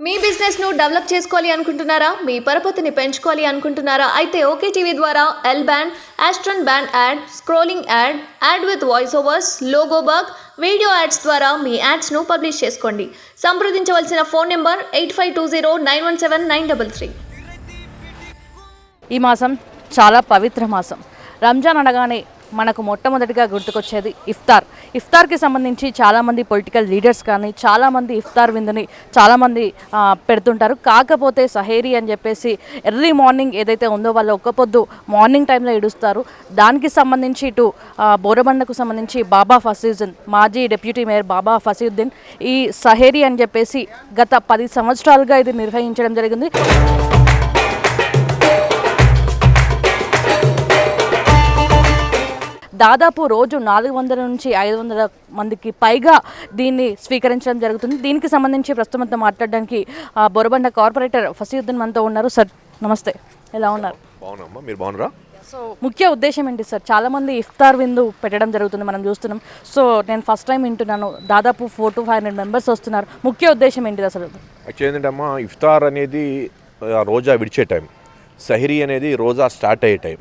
మీ business ను develop చేసుకోవాలి అనుకుంటున్నారా? మీ పరపతిని పెంచుకోవాలి అనుకుంటున్నారా? అయితే ఓకే టీవీ ద్వారా L band, aston band ad, scrolling ad, ad with voice overs, logo bug, video ads ద్వారా మీ యాడ్స్ ను పబ్లిష్ చేసుకోండి. సంప్రదించవలసిన ఫోన్ నెంబర్ 8520917933. ఈ మాసం చాలా పవిత్ర మాసం. రంజాన్ అనగానే మనకు మొట్టమొదటిగా గుర్తుకొచ్చేది ఇఫ్తార్కి సంబంధించి చాలామంది పొలిటికల్ లీడర్స్ కానీ చాలామంది ఇఫ్తార్ విందుని చాలామంది పెడుతుంటారు. కాకపోతే సహేరీ అని చెప్పేసి ఎర్లీ మార్నింగ్ ఏదైతే ఉందో వాళ్ళు ఒక్క పొద్దు మార్నింగ్ టైంలో ఇడుస్తారు. దానికి సంబంధించి ఇటు బోరబండకు సంబంధించి బాబా ఫసీయుద్దీన్, మాజీ డిప్యూటీ మేయర్ బాబా ఫసీయుద్దీన్ ఈ సహేరీ అని చెప్పేసి గత 10 సంవత్సరాలుగా ఇది నిర్వహించడం జరిగింది. దాదాపు రోజు 400 నుంచి 500 మందికి పైగా దీన్ని స్వీకరించడం జరుగుతుంది. దీనికి సంబంధించి ప్రస్తుతం మాట్లాడడానికి బోరబండ కార్పొరేటర్ ఫసీయుద్దీన్ మనతో ఉన్నారు. సార్ నమస్తే, ఎలా ఉన్నారు? బాగున్నామ్మా, మీరు బాగున్నారా? సో ముఖ్య ఉద్దేశం ఏంటి సార్? చాలామంది ఇఫ్తార్ విందు పెట్టడం జరుగుతుంది, మనం చూస్తున్నాం. సో నేను ఫస్ట్ టైం వింటున్నాను, దాదాపు 400 to 500 మెంబర్స్ వస్తున్నారు. ముఖ్య ఉద్దేశం ఏంటిది అసలు? యాక్చువల్లీ ఏంటంటే ఇఫ్తార్ అనేది రోజా విడిచే టైం, సహరీ అనేది రోజా స్టార్ట్ అయ్యే టైం.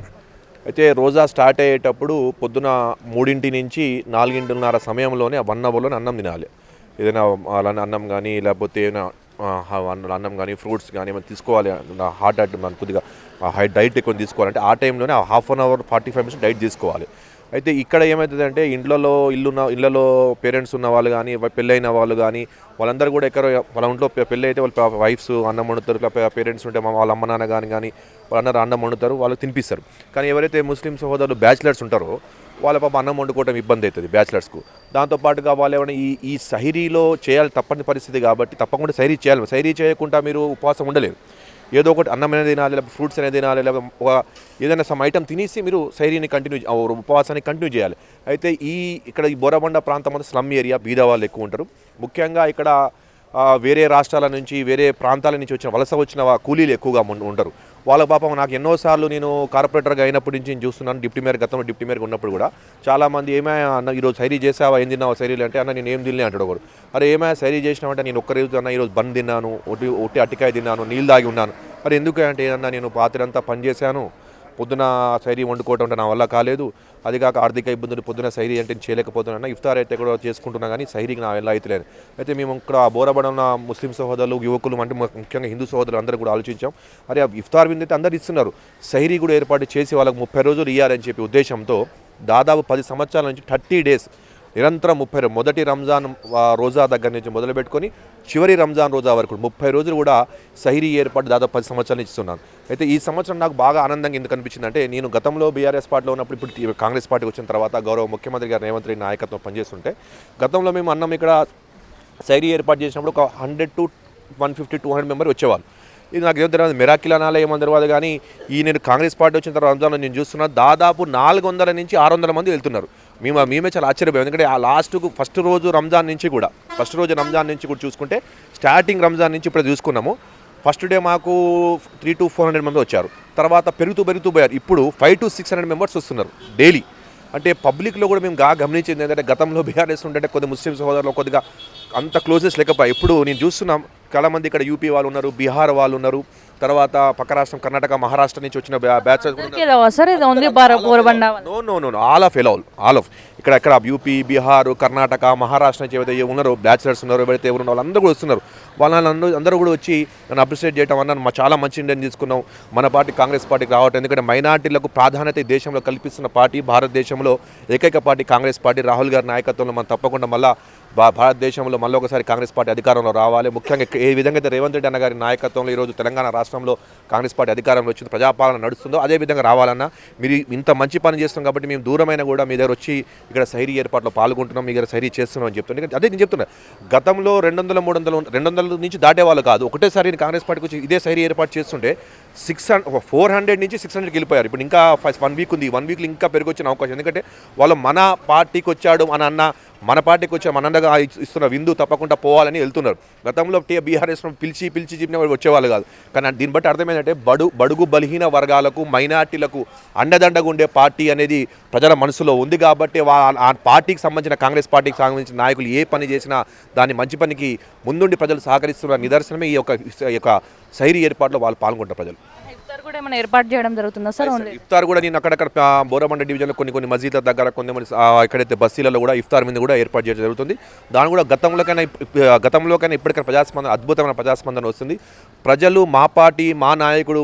అయితే రోజా స్టార్ట్ అయ్యేటప్పుడు పొద్దున 3 నుంచి 4:30 సమయంలోనే 1 అవర్లోనే అన్నం తినాలి. ఏదైనా అన్నం కానీ లేకపోతే ఏదైనా అన్నం కానీ ఫ్రూట్స్ కానీ ఏమైనా తీసుకోవాలి, హాట్ కొద్దిగా డైట్ ఎక్కువ తీసుకోవాలంటే ఆ టైంలోనే 1/2 అవర్ 45 minutes డైట్ తీసుకోవాలి. అయితే ఇక్కడ ఏమవుతుందంటే ఇళ్ళలో పేరెంట్స్ ఉన్న వాళ్ళు కానీ పెళ్ళైన వాళ్ళు కానీ వాళ్ళందరూ కూడా వాళ్ళ ఇంట్లో పెళ్ళి అయితే వాళ్ళ వైఫ్స్ అన్నం వండుతారు, పేరెంట్స్ ఉంటే వాళ్ళ అమ్మ నాన్న కానీ వాళ్ళందరూ అన్నం వండుతారు, వాళ్ళు తినిపిస్తారు. కానీ ఎవరైతే ముస్లిం సహోదరులు బ్యాచిలర్స్ ఉంటారో వాళ్ళ పాప అన్నం వండుకోవడం ఇబ్బంది అవుతుంది బ్యాచిలర్స్కు. దాంతోపాటుగా వాళ్ళు ఏమైనా ఈ సహరీలో చేయాలి తప్పని పరిస్థితి కాబట్టి తప్పకుండా సహరీ చేయాలి. సహరీ చేయకుండా మీరు ఉపవాసం ఉండలేరు. ఏదో ఒకటి అన్నం అనేది తినాలి, లేకపోతే ఫ్రూట్స్ అనేది తినాలి, లేకపోతే ఏదైనా సమ్ ఐటమ్ తినేసి మీరు సైరీని ఉపవాసాన్ని కంటిన్యూ చేయాలి. అయితే ఇక్కడ ఈ బోరబండ ప్రాంతం అంతా స్లమ్ ఏరియా, బీద వాళ్ళు ఎక్కువ ఉంటారు. ముఖ్యంగా ఇక్కడ వేరే రాష్ట్రాల నుంచి వేరే ప్రాంతాల నుంచి వలస వచ్చిన కూలీలు ఎక్కువగా ఉంటారు. వాళ్ళ పాపం నాకు ఎన్నోసార్లు నేను కార్పొరేటర్గా అయినప్పటి నుంచి నేను చూస్తున్నాను, గతంలో డిప్యూటీ మేయర్గా ఉన్నప్పుడు కూడా చాలామంది ఏమైనా అన్న ఈరోజు సైరీ చేసావా, ఏం తిన్నావా సైరీలు అంటే అన్న నేను ఏం తినలే అంటాడు ఒకరు. అరే ఏమైనా సైరీ చేసినామంటే నేను ఒక్కరోజు అన్న ఈరోజు బంద్ తిన్నాను, ఒట్టి అట్టికాయ తిన్నాను, నీళ్ళు తాగి ఉన్నాను. మరి ఎందుకు అంటే ఏదన్నా నేను పాత్రంతా పనిచేశాను, పొద్దున సైరీ వండుకోవటం అంటే నా వల్ల కాలేదు, అది కాక ఆర్థిక ఇబ్బందులు పొద్దున సైరీ అంటే చేయలేకపోతున్నాను. ఇఫ్తార్ అయితే కూడా చేసుకుంటున్నా కానీ సైరీకి నా వల్ల అయితే లేదు. అయితే మేము ఇక్కడ బోరబడన్న ముస్లిం సహోదరులు, యువకులు అంటే ముఖ్యంగా హిందూ సహోదరులు అందరూ కూడా ఆలోచించాం. అరే ఇఫ్తార్ విందు అయితే అందరు ఇస్తున్నారు, సైరీ కూడా ఏర్పాటు చేసి వాళ్ళకి 30 రోజులు ఇవ్వాలని చెప్పి ఉద్దేశంతో దాదాపు 10 సంవత్సరాల నుంచి 30 days నిరంతరం 30 మొదటి రంజాన్ రోజా దగ్గర నుంచి మొదలుపెట్టుకొని చివరి రంజాన్ రోజా వరకు 30 రోజులు కూడా సహరీ ఏర్పాటు దాదాపు 10 సంవత్సరాలు ఇస్తున్నాను. అయితే ఈ సంవత్సరం నాకు బాగా ఆనందంగా ఎందుకు అనిపించింది అంటే నేను గతంలో బీఆర్ఎస్ పార్టీలో ఉన్నప్పుడు ఇప్పుడు కాంగ్రెస్ పార్టీకి వచ్చిన తర్వాత గౌరవ ముఖ్యమంత్రి గారు రేవంత్ రెడ్డి నాయకత్వం పనిచేస్తుంటే గతంలో మేము అన్నం ఇక్కడ సహరీ ఏర్పాటు చేసినప్పుడు ఒక 100 to 150 200 మెంబర్ వచ్చేవాళ్ళు. ఇది నాకు ఏం తెలియదు, మిరాకిల్ అనాలే ఏమని తెలియదు. కానీ నేను కాంగ్రెస్ పార్టీ వచ్చిన తర్వాత రంజాన్లో నేను చూస్తున్నాను దాదాపు 400 నుంచి 600 మంది వెళ్తున్నారు. మేమే చాలా ఆశ్చర్యపోయాం. ఎందుకంటే ఆ ఫస్ట్ రోజు రంజాన్ నుంచి కూడా చూసుకుంటే స్టార్టింగ్ రంజాన్ నుంచి ఇప్పుడు చూసుకున్నాము. ఫస్ట్ డే మాకు 300 to 400 మెంబర్స్ వచ్చారు. తర్వాత పెరుగుతూ పోయారు. ఇప్పుడు 500 to 600 మెంబర్స్ వస్తున్నారు డైలీ. అంటే పబ్లిక్లో కూడా మేము గమనించింది ఏంటంటే గతంలో బీఆర్ఎస్ ఉంటే కొద్ది ముస్లిం సహోదరులు కొద్దిగా అంత క్లోజెస్ లేకపోయి ఇప్పుడు నేను చూస్తున్నాం చాలామంది ఇక్కడ యూపీ వాళ్ళు ఉన్నారు, బీహార్ వాళ్ళు ఉన్నారు, తర్వాత పక్క రాష్ట్రం కర్ణాటక, మహారాష్ట్ర నుంచి వచ్చిన బ్యాచ్ ఆల్ ఆఫ్ ఇక్కడ యూపీ, బీహార్, కర్ణాటక, మహారాష్ట్ర నుంచి ఏవైతే ఉన్నారో బ్యాచిలర్స్ ఉన్నారో ఎవరైతే ఎవరు ఉన్నారో వాళ్ళందరూ కూడా వస్తున్నారు. వాళ్ళందరూ కూడా వచ్చి నన్ను అప్రిషియేట్ చేయడం అన్న చాలా మంచి నిర్ణయం తీసుకున్నాం. మన పార్టీ కాంగ్రెస్ పార్టీకి రావటం, ఎందుకంటే మైనార్టీలకు ప్రాధాన్యత ఈ దేశంలో కల్పిస్తున్న పార్టీ, భారతదేశంలో ఏకైక పార్టీ కాంగ్రెస్ పార్టీ. రాహుల్ గారి నాయకత్వంలో మనం తప్పకుండా మళ్ళీ భారతదేశంలో మళ్ళీ ఒకసారి కాంగ్రెస్ పార్టీ అధికారంలో రావాలి. ముఖ్యంగా ఏ విధంగా అయితే రేవంత్ రెడ్డి అన్న గారి నాయకత్వంలో ఈరోజు తెలంగాణ రాష్ట్రంలో కాంగ్రెస్ పార్టీ అధికారంలో వచ్చింది, ప్రజాపాలన నడుస్తుందో అదే విధంగా రావాలన్నా మీరు ఇంత మంచి పని చేస్తున్నాం కాబట్టి మేము దూరమైన కూడా మీ దగ్గర వచ్చి ఇక్కడ సైరీ ఏర్పాట్లో పాల్గొంటున్నాం, మీ దగ్గర సైరీ చేస్తున్నాం అని చెప్తున్నాను. అదే నేను చెప్తున్నా, గతంలో 200 300 200 నుంచి దాటేవాళ్ళు కాదు. ఒకటేసారి కాంగ్రెస్ పార్టీకి వచ్చి ఇదే సైరీ ఏర్పాటు చేస్తుంటే 400 నుంచి 600కి వెళ్ళిపోయారు. ఇప్పుడు ఇంకా 1 వీక్ ఉంది. 1 వీక్లో ఇంకా పెరిగొచ్చిన అవకాశం. ఎందుకంటే వాళ్ళు మన పార్టీకి వచ్చాడు మన పార్టీకి వచ్చే మనందగా ఇస్తున్న విందు తప్పకుండా పోవాలని వెళ్తున్నారు. గతంలో బీఆర్ఎస్ పిలిచి చెప్పిన వాళ్ళు వచ్చేవాళ్ళు కాదు. కానీ దీన్ని బట్టి అర్థమైందంటే బడుగు బలహీన వర్గాలకు మైనార్టీలకు అండదండగా ఉండే పార్టీ అనేది ప్రజల మనసులో ఉంది. కాబట్టి ఆ పార్టీకి సంబంధించిన కాంగ్రెస్ పార్టీకి సంబంధించిన నాయకులు ఏ పని చేసినా దాన్ని మంచి పనికి ముందుండి ప్రజలు సహకరిస్తున్న నిదర్శనమే ఈ యొక్క సైరీ ఏర్పాటులో వాళ్ళు పాల్గొంటారు ప్రజలు. ఇఫ్తార్ కూడా ఏమైనా ఏర్పాటు చేయడం జరుగుతుందా సార్? ఓన్లీ ఇఫ్తార్ కూడా నేను అక్కడక్కడ బోరబండ డివిజన్లో కొన్ని మసీదుల దగ్గర కొన్ని ఎక్కడైతే బస్తీలలో కూడా ఇఫ్తార్ మీద కూడా ఏర్పాటు చేయడం జరుగుతుంది. దాని కూడా గతంలోకైనా ఇప్పటికైనా ప్రజాస్పందన అద్భుతమైన ప్రజాస్పందన వస్తుంది. ప్రజలు మా పార్టీ మా నాయకుడు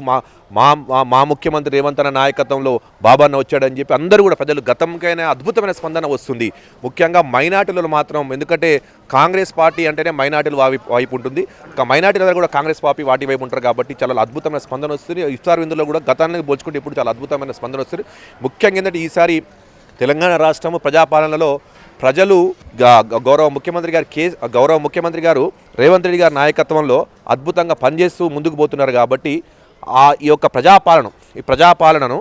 మా ముఖ్యమంత్రి రేవంత్ అన్న నాయకత్వంలో బాబాన్న వచ్చాడని చెప్పి అందరూ కూడా ప్రజలు గతంకైనా అద్భుతమైన స్పందన వస్తుంది. ముఖ్యంగా మైనార్టీలలో మాత్రం, ఎందుకంటే కాంగ్రెస్ పార్టీ అంటేనే మైనార్టీల వైపు ఉంటుంది. మైనార్టీల కూడా కాంగ్రెస్ పార్టీ వాటి వైపు ఉంటారు కాబట్టి చాలా అద్భుతమైన స్పందన వస్తుంది. ఇఫ్తార్ విందులో కూడా గతానికి పోల్చుకుంటే ఇప్పుడు చాలా అద్భుతమైన స్పందన వస్తుంది. ముఖ్యంగా ఏంటంటే ఈసారి తెలంగాణ రాష్ట్రము ప్రజాపాలనలో ప్రజలు గౌరవ ముఖ్యమంత్రి గారు రేవంత్ రెడ్డి గారి నాయకత్వంలో అద్భుతంగా పనిచేస్తూ ముందుకు పోతున్నారు. కాబట్టి ఈ యొక్క ప్రజాపాలనను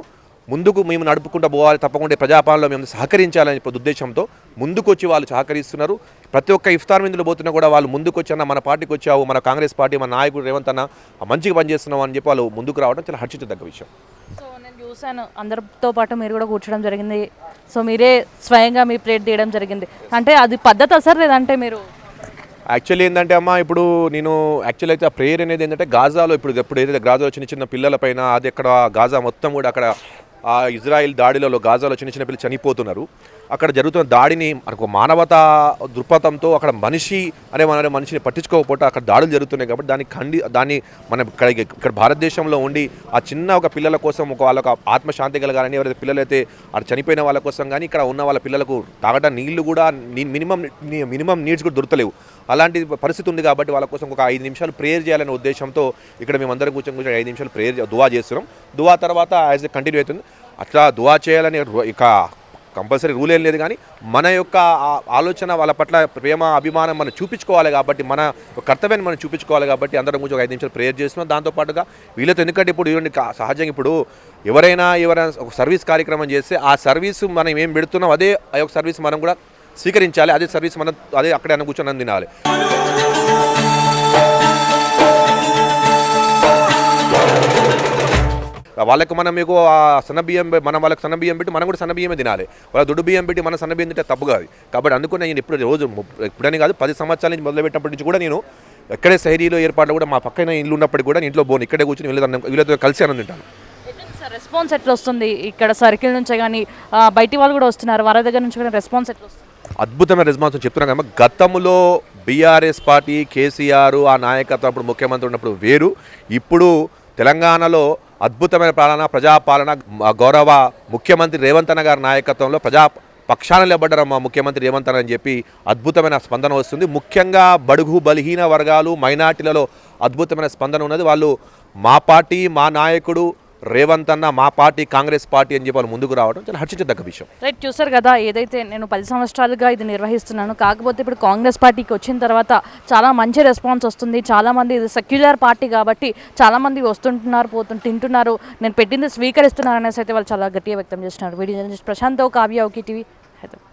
ముందుకు మేము నడుపుకుంటూ పోవాలి, తప్పకుండా ప్రజాపాలనలో మేము సహకరించాలని ఉద్దేశంతో ముందుకు వచ్చి వాళ్ళు సహకరిస్తున్నారు. ప్రతి ఒక్క ఇఫ్తార్ విందులు పోతున్నా కూడా వాళ్ళు ముందుకు వచ్చి మన పార్టీకి వచ్చావు, మన కాంగ్రెస్ పార్టీ మన నాయకుడు రేవంత్ అన్న మంచిగా పనిచేస్తున్నావు అని చెప్పి వాళ్ళు ముందుకు రావడం చాలా హర్షించదగ్గ విషయం. సో నేను చూశాను, అందరితో పాటు మీరు కూడా కూర్చోడం జరిగింది. సో మీరే స్వయంగా మీ ప్లేట్ తీయడం జరిగింది. అంటే అది పద్ధతి సార్, లేదంటే మీరు యాక్చువల్లీ ఏంటంటే అమ్మ, ఇప్పుడు నేను యాక్చువల్ అయితే ఆ ప్రేయర్ అనేది ఏంటంటే గాజాలో ఇప్పుడు ఏదైతే గాజాలో చిన్న పిల్లల పైన అది అక్కడ గాజా మొత్తం కూడా అక్కడ ఆ ఇజ్రాయిల్ దాడిలో గాజాలో చిన్న పిల్లలు చనిపోతున్నారు. అక్కడ జరుగుతున్న దాడిని మనకు మానవతా దృక్పథంతో అక్కడ మనిషిని పట్టించుకోకపోతే అక్కడ దాడులు జరుగుతున్నాయి. కాబట్టి దాన్ని మనం ఇక్కడ భారతదేశంలో ఉండి ఆ చిన్న ఒక పిల్లల కోసం వాళ్ళకు ఆత్మశాంతి కలగాలని, ఎవరైతే పిల్లలైతే అక్కడ చనిపోయిన వాళ్ళ కోసం కానీ ఇక్కడ ఉన్న వాళ్ళ పిల్లలకు తాగడం నీళ్లు కూడా మినిమం నీడ్స్ కూడా దొరకలేవు. అలాంటి పరిస్థితి ఉంది. కాబట్టి వాళ్ళ కోసం ఒక 5 నిమిషాలు ప్రేయర్ చేయాలనే ఉద్దేశంతో ఇక్కడ మేమందరం కూర్చొని 5 నిమిషాలు దువా చేస్తున్నాం. దువా తర్వాత యాజ్ ఎ కంటిన్యూ అవుతుంది. అట్లా దువా చేయాలని ఇక కంపల్సరీ రూల్ ఏం లేదు. కానీ మన యొక్క ఆలోచన వాళ్ళ పట్ల ప్రేమ అభిమానం మనం చూపించుకోవాలి. కాబట్టి మన కర్తవ్యాన్ని మనం చూపించుకోవాలి. కాబట్టి అందరం కొంచెం 5 నిమిషాలు ప్రేయర్ చేస్తున్నాం. దాంతోపాటుగా వీళ్ళతో, ఎందుకంటే ఇప్పుడు సహజంగా ఇప్పుడు ఎవరైనా ఒక సర్వీస్ కార్యక్రమం చేస్తే ఆ సర్వీసు మనం ఏం పెడుతున్నాం అదే ఆ యొక్క సర్వీస్ మనం కూడా స్వీకరించాలి. అదే సర్వీస్ మనం అక్కడే కూర్చొని తినాలి. వాళ్ళకి మనం మీకు సన్నబియ్యం వాళ్ళకి సన్నబియ్యం పెట్టి మనం కూడా సన్నబియ్యమే తినాలి. వాళ్ళ దుడ్డు బియ్యం పెట్టి మన సన్నబియ్యం తింటే తప్పు కాదు. కాబట్టి అందుకని నేను ఇప్పుడని కాదు 10 సంవత్సరాల నుంచి మొదలుపెట్టినప్పటి నుంచి కూడా నేను ఎక్కడే సైరీలో ఏర్పాట్లు కూడా మా పక్కన ఇల్లు ఉన్నప్పటికీ కూడా ఇంట్లో పోను, ఇక్కడే కూర్చొని వీళ్ళతో కలిసి అని తింటాను. రెస్పాన్స్ ఎట్లా వస్తుంది? ఇక్కడ సర్కిల్ నుంచే కానీ బయటి వాళ్ళు కూడా వస్తున్నారు, వారి దగ్గర నుంచి కూడా రెస్పాన్స్ ఎట్లా వస్తుంది? అద్భుతమైన రెస్పాన్స్ చెప్తున్నాం కదా. గతంలో బీఆర్ఎస్ పార్టీ కేసీఆర్ ఆ నాయకత్వం అప్పుడు ముఖ్యమంత్రి ఉన్నప్పుడు వేరు, ఇప్పుడు తెలంగాణలో అద్భుతమైన ప్రజాపాలన గౌరవ ముఖ్యమంత్రి రేవంత్ అన్న గారి నాయకత్వంలో పక్షాన నిలబడ్డారు మా ముఖ్యమంత్రి రేవంత్ అన్న అని చెప్పి అద్భుతమైన స్పందన వస్తుంది. ముఖ్యంగా బడుగు బలహీన వర్గాలు మైనార్టీలలో అద్భుతమైన స్పందన ఉన్నది. వాళ్ళు మా పార్టీ మా నాయకుడు రేవంత్ అన్న మా పార్టీ కాంగ్రెస్ పార్టీ అని చెప్పి వాళ్ళు ముందుకు రావడం చాలా హర్షించదగ్గ విషయం. రైట్, చూసారు కదా, ఏదైతే నేను 10 సంవత్సరాలుగా ఇది నిర్వహిస్తున్నాను, కాకపోతే ఇప్పుడు కాంగ్రెస్ పార్టీకి వచ్చిన తర్వాత చాలా మంచి రెస్పాన్స్ వస్తుంది. చాలామంది ఇది సెక్యులర్ పార్టీ కాబట్టి చాలామంది వస్తుంటున్నారు, తింటున్నారు, నేను పెట్టింది స్వీకరిస్తున్నారు అనేసి అయితే వాళ్ళు చాలా గట్టిగా వ్యక్తం చేస్తున్నారు. Video journalist Prashant Kavya, OKTV, Hyderabad.